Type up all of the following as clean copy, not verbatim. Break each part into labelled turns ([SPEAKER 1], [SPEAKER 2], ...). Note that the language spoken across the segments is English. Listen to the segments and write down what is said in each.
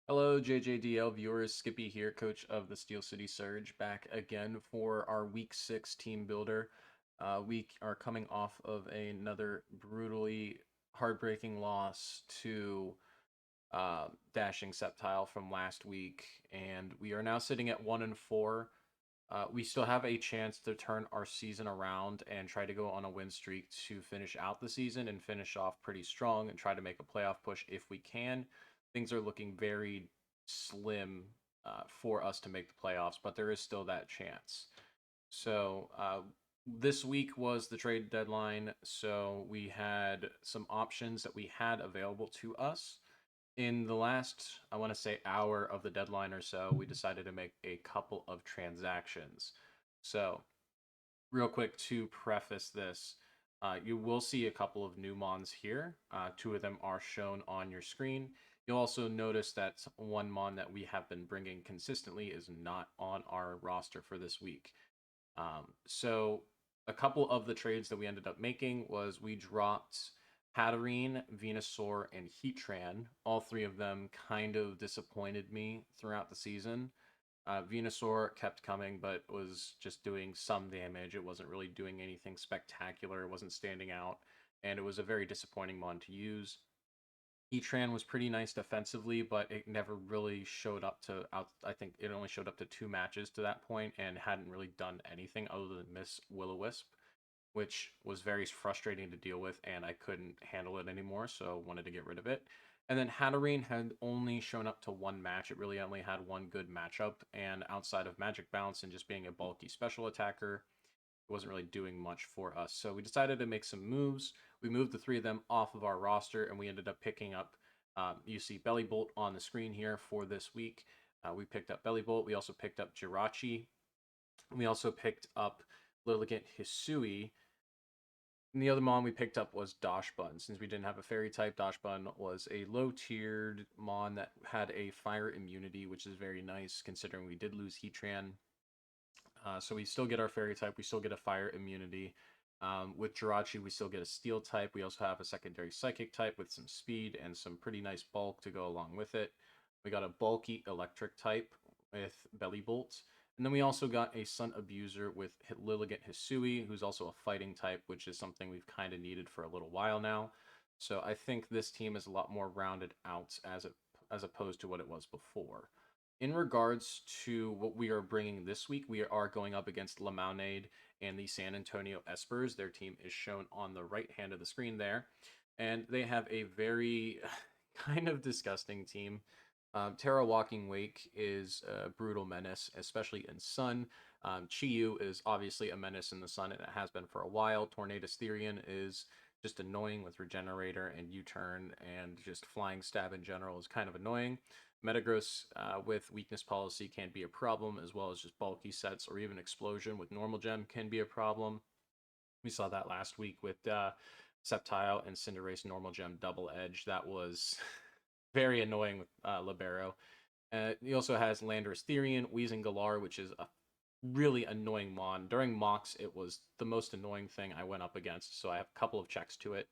[SPEAKER 1] Hello, JJDL viewers. Skippy here, coach of the Steel City Surge, back again for our Week 6 team builder. We are coming off of another brutally heartbreaking loss to Dashing Septile from last week, and we are now sitting at 1-4. We still have a chance to turn our season around and try to go on a win streak to finish out the season and finish off pretty strong and try to make a playoff push if we can. Things are looking very slim for us to make the playoffs, but there is still that chance. So this week was the trade deadline, so we had some options that we had available to us. In the last, I want to say, hour of the deadline or so, we decided to make a couple of transactions. So, real quick to preface this, you will see a couple of new mons here. Two of them are shown on your screen. You'll also notice that one mon that we have been bringing consistently is not on our roster for this week. So a couple of the trades that we ended up making was we dropped Hatterene, Venusaur, and Heatran. All three of them kind of disappointed me throughout the season. Venusaur kept coming, but was just doing some damage. It wasn't really doing anything spectacular. It wasn't standing out, and it was a very disappointing mon to use. Heatran was pretty nice defensively, but it never really showed up to out. I think it only showed up to 2 matches to that point and hadn't really done anything other than miss Will-O-Wisp, which was very frustrating to deal with, and I couldn't handle it anymore, so wanted to get rid of it. And then Hatterene had only shown up to 1 match. It really only had one good matchup, and outside of Magic Bounce and just being a bulky special attacker, it wasn't really doing much for us. So we decided to make some moves. We moved the three of them off of our roster, and we ended up picking up. You see Bellybolt on the screen here for this week. We picked up Bellybolt. We also picked up Jirachi. We also picked up Lilligant Hisui. And the other mon we picked up was Dashbun. Since we didn't have a fairy type, Dashbun was a low-tiered mon that had a fire immunity, which is very nice considering we did lose Heatran. So we still get our fairy type, we still get a fire immunity. With Jirachi, we still get a steel type. We also have a secondary psychic type with some speed and some pretty nice bulk to go along with it. We got a bulky electric type with Bellybolt. And then we also got a Sun Abuser with Lilligant Hisui, who's also a fighting type, which is something we've kind of needed for a little while now. So I think this team is a lot more rounded out as opposed to what it was before. In regards to what we are bringing this week, we are going up against Lemonade and the San Antonio Espers. Their team is shown on the right hand of the screen there. And they have a very kind of disgusting team. Terra Walking Wake is a brutal menace, especially in Sun. Chiyu is obviously a menace in the Sun, and it has been for a while. Tornadus Therian is just annoying with Regenerator and U-Turn, and just Flying Stab in general is kind of annoying. Metagross with Weakness Policy can be a problem, as well as just bulky sets or even Explosion with Normal Gem can be a problem. We saw that last week with Sceptile and Cinderace Normal Gem Double Edge. That was very annoying with Libero. He also has Landorus Therian, Weezing Galar, which is a really annoying mon. During mocks, it was the most annoying thing I went up against, so I have a couple of checks to it,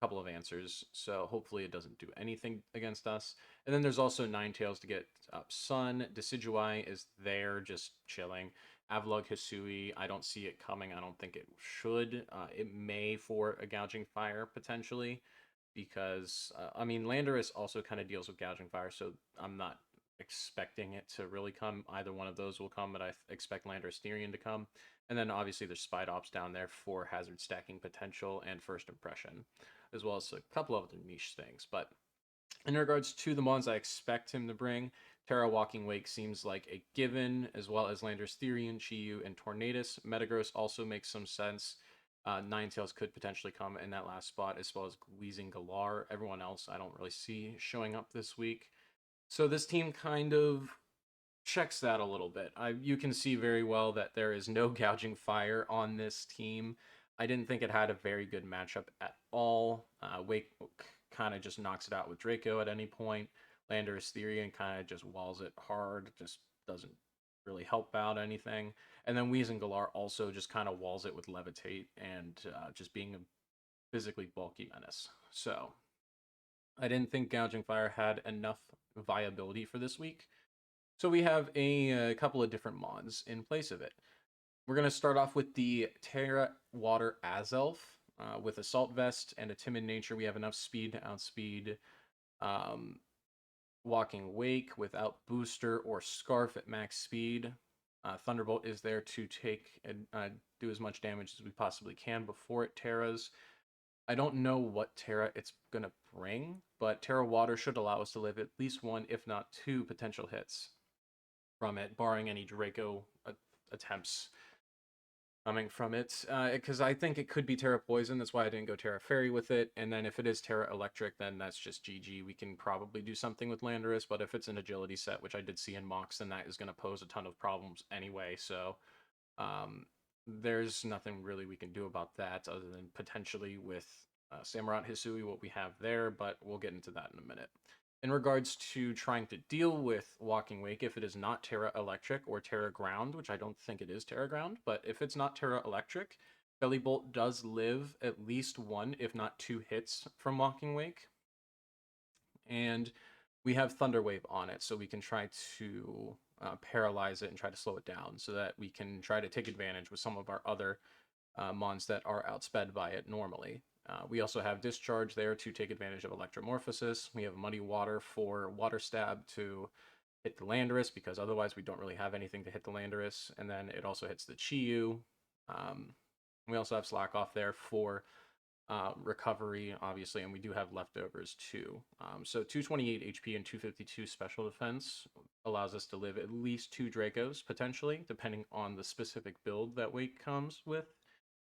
[SPEAKER 1] a couple of answers, so hopefully it doesn't do anything against us. And then there's also Ninetales to get up Sun. Decidueye is there, just chilling. Avalugg Hisui, I don't see it coming. I don't think it should. It may for a Gouging Fire, potentially, because, I mean, Landorus also kind of deals with Gouging Fire, so I'm not expecting it to really come. Either one of those will come, but I expect Landorus Therian to come. And then obviously there's Spite Ops down there for hazard stacking potential and first impression, as well as a couple of other niche things. But in regards to the ones I expect him to bring, Terra Walking Wake seems like a given, as well as Landorus Therian, Chiyu, and Tornadus. Metagross also makes some sense. Ninetales could potentially come in that last spot, as well as Weezing Galar. Everyone else I don't really see showing up this week. So this team kind of checks that a little bit. You can see very well that there is no Gouging Fire on this team. I didn't think it had a very good matchup at all. Wake kind of just knocks it out with Draco at any point. Landorus Therian kind of just walls it hard, just doesn't really help out anything. And then Weezing Galar also just kind of walls it with Levitate and just being a physically bulky menace. So I didn't think Gouging Fire had enough viability for this week. So we have a couple of different mods in place of it. We're going to start off with the Terra Water Azelf. With Assault Vest and a Timid Nature, we have enough speed to outspeed um, Walking Wake without Booster or Scarf at max speed. Thunderbolt is there to take and do as much damage as we possibly can before it Terras. I don't know what Terra it's going to bring, but Terra Water should allow us to live at least one, if not two, potential hits from it, barring any Draco attempts coming from it, because I think it could be Terra Poison. That's why I didn't go Terra Fairy with it. And then if it is Terra Electric, then that's just GG. We can probably do something with Landorus, but if it's an agility set, which I did see in Mox, then that is going to pose a ton of problems anyway. So there's nothing really we can do about that other than potentially with Samurott Hisui, what we have there, but we'll get into that in a minute. In regards to trying to deal with Walking Wake, if it is not Terra Electric or Terra Ground, which I don't think it is Terra Ground, but if it's not Terra Electric, Belly Bolt does live at least one, if not two hits from Walking Wake. And we have Thunder Wave on it, so we can try to paralyze it and try to slow it down so that we can try to take advantage with some of our other mons that are outsped by it normally. We also have Discharge there to take advantage of Electromorphosis. We have Muddy Water for Water Stab to hit the Landorus, because otherwise we don't really have anything to hit the Landorus. And then it also hits the Chiyu. We also have Slack Off there for recovery, obviously, and we do have leftovers too. So 228 HP and 252 special defense allows us to live at least two Dracos, potentially, depending on the specific build that Wake comes with.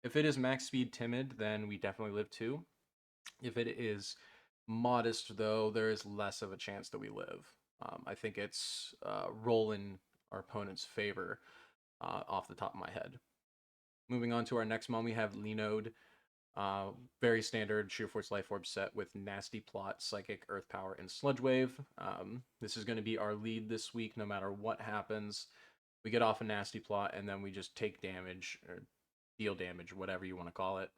[SPEAKER 1] If it is max speed timid, then we definitely live two. If it is modest, though, there is less of a chance that we live. I think it's roll in our opponent's favor off the top of my head. Moving on to our next mon, we have Linode. Very standard Sheer Force Life Orb set with Nasty Plot, Psychic, Earth Power, and Sludge Wave. This is going to be our lead this week no matter what happens. We get off a Nasty Plot, and then we just take damage, or deal damage, whatever you want to call it,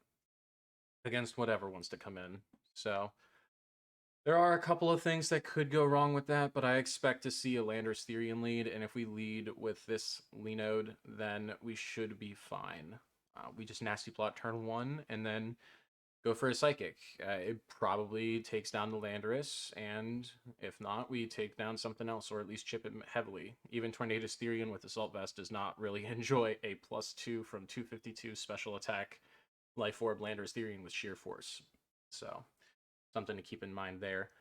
[SPEAKER 1] against whatever wants to come in. So there are a couple of things that could go wrong with that, but I expect to see a Landorus Therian lead, and if we lead with this Linode, then we should be fine. We just Nasty Plot turn one, and then go for a Psychic. It probably takes down the Landorus, and if not, we take down something else, or at least chip it heavily. Even Tornadus Therian with Assault Vest does not really enjoy a +2 from 252 special attack Life Orb Landorus Therian with Sheer Force. So, something to keep in mind there.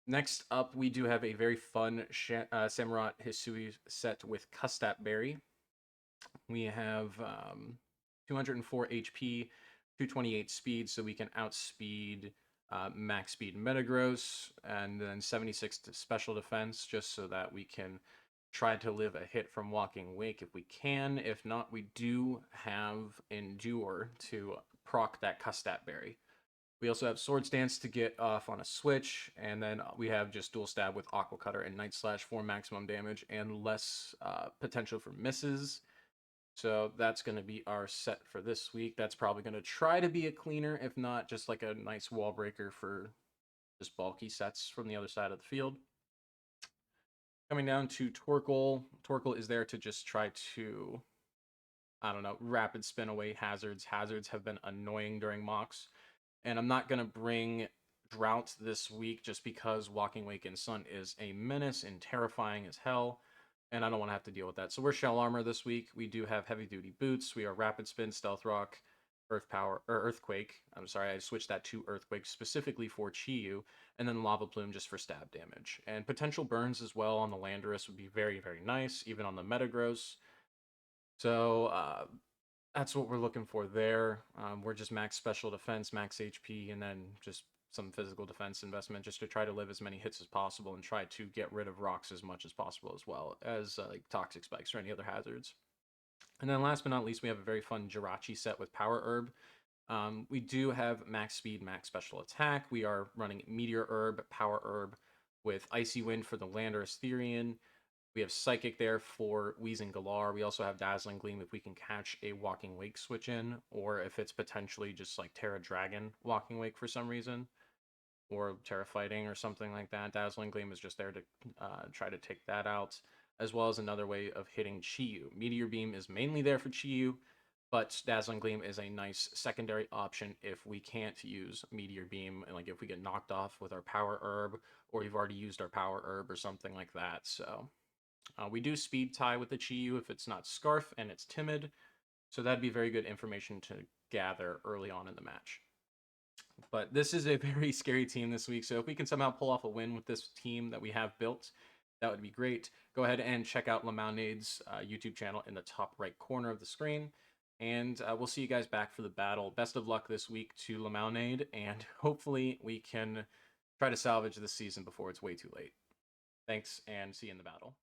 [SPEAKER 1] Next up, we do have a very fun Samurott Hisui set with Custap Berry. We have 204 HP, 228 speed, so we can outspeed max speed Metagross, and then 76 to special defense, just so that we can try to live a hit from Walking Wake if we can. If not, we do have Endure to proc that Custap Berry. We also have Sword Stance to get off on a switch, and then we have just Dual Stab with Aqua Cutter and Night Slash for maximum damage and less potential for misses. So that's going to be our set for this week. That's probably going to try to be a cleaner, if not just like a nice wall breaker for just bulky sets from the other side of the field. Coming down to Torkoal. Torkoal is there to just try to, I don't know, rapid spin away hazards. Hazards have been annoying during mocks. And I'm not going to bring Drought this week just because Walking Wake and Sun is a menace and terrifying as hell. And I don't want to have to deal with that. So we're Shell Armor this week. We do have Heavy Duty Boots. We are Rapid Spin, Stealth Rock, Earth Power, or Earthquake. I'm sorry, I switched that to Earthquake specifically for Chiyu. And then Lava Plume just for stab damage. And potential burns as well on the Landorus would be very, very nice, even on the Metagross. So, that's what we're looking for there. We're just max special defense, max HP, and then just some physical defense investment just to try to live as many hits as possible and try to get rid of rocks as much as possible, as well as like toxic spikes or any other hazards. And then last but not least, we have a very fun Jirachi set with Power Herb. We do have max speed, max special attack. We are running Meteor Herb, Power Herb with Icy Wind for the Landorus Therian. We have Psychic there for Wheezing Galar. We also have Dazzling Gleam if we can catch a Walking Wake switch in, or if it's potentially just like Terra Dragon Walking Wake for some reason. or Terra Fighting or something like that. Dazzling Gleam is just there to try to take that out, as well as another way of hitting Chi-Yu. Meteor Beam is mainly there for Chi-Yu, but Dazzling Gleam is a nice secondary option if we can't use Meteor Beam, like if we get knocked off with our Power Herb, or we've already used our Power Herb or something like that. So we do Speed Tie with the Chi-Yu if it's not Scarf and it's Timid, so that'd be very good information to gather early on in the match. But this is a very scary team this week, so if we can somehow pull off a win with this team that we have built, that would be great. Go ahead and check out Lamaunade's YouTube channel in the top right corner of the screen, and we'll see you guys back for the battle. Best of luck this week to Lamaunade, and hopefully we can try to salvage this season before it's way too late. Thanks, and see you in the battle.